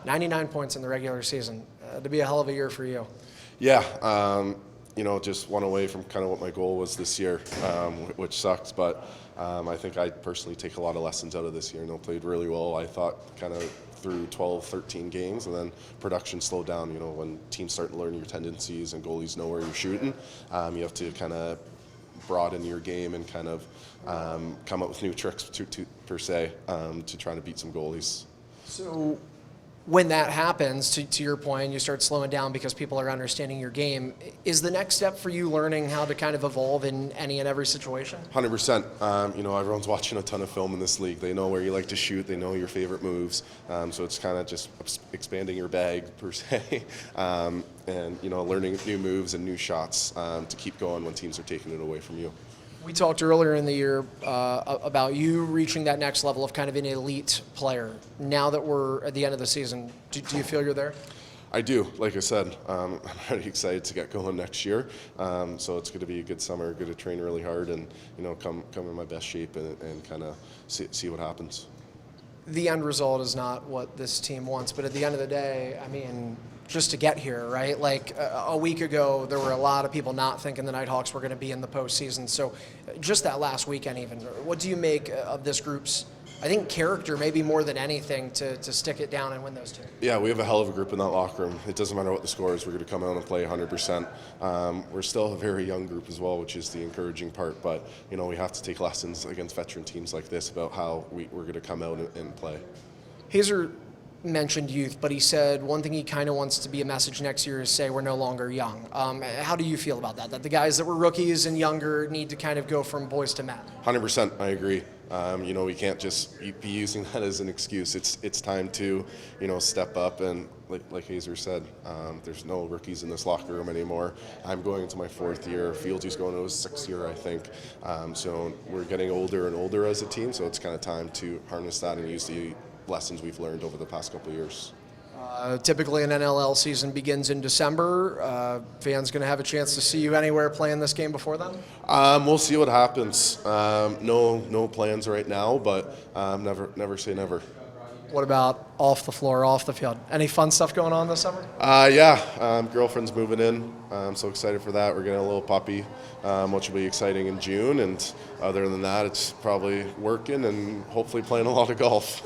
99 points in the regular season. To be a hell of a year for you. Yeah, just one away from kind of what my goal was this year, which sucks. But I think I personally take a lot of lessons out of this year. Played really well. I thought kind of through 12, 13 games, and then production slowed down. When teams start to learn your tendencies and goalies know where you're shooting, you have to kind of broaden your game and kind of come up with new tricks per se to try to beat some goalies. So when that happens, to your point, you start slowing down because people are understanding your game. Is the next step for you learning how to kind of evolve in any and every situation? 100%. Everyone's watching a ton of film in this league. They know where you like to shoot. They know your favorite moves. So it's kind of just expanding your bag per se, and learning new moves and new shots to keep going when teams are taking it away from you. We talked earlier in the year about you reaching that next level of kind of an elite player. Now that we're at the end of the season, do you feel you're there? I do. Like I said, I'm really excited to get going next year. So it's going to be a good summer, good to train really hard and, come in my best shape and kind of see what happens. The end result is not what this team wants, but at the end of the day, just to get here, right? Like a week ago, there were a lot of people not thinking the Knighthawks were going to be in the postseason. So just that last weekend even, what do you make of this group's, I think, character maybe more than anything to stick it down and win those two? Yeah, we have a hell of a group in that locker room. It doesn't matter what the score is. We're going to come out and play 100%. We're still a very young group as well, which is the encouraging part. But, we have to take lessons against veteran teams like this about how we're going to come out and play. Hazer mentioned youth, but he said one thing he kind of wants to be a message next year is say we're no longer young. How do you feel about that? That the guys that were rookies and younger need to kind of go from boys to men? 100%, I agree. We can't just be using that as an excuse. It's time to, step up and like Hazer said, there's no rookies in this locker room anymore. I'm going into my 4th year. Fieldsy's going into his 6th year, I think. So we're getting older and older as a team. So it's kind of time to harness that and use the lessons we've learned over the past couple of years. Typically an NLL season begins in December. Fans going to have a chance to see you anywhere playing this game before then? We'll see what happens. No plans right now, but never say never. What about off the floor, off the field? Any fun stuff going on this summer? Yeah, girlfriend's moving in. I'm so excited for that. We're getting a little puppy, which will be exciting in June. And other than that, it's probably working and hopefully playing a lot of golf.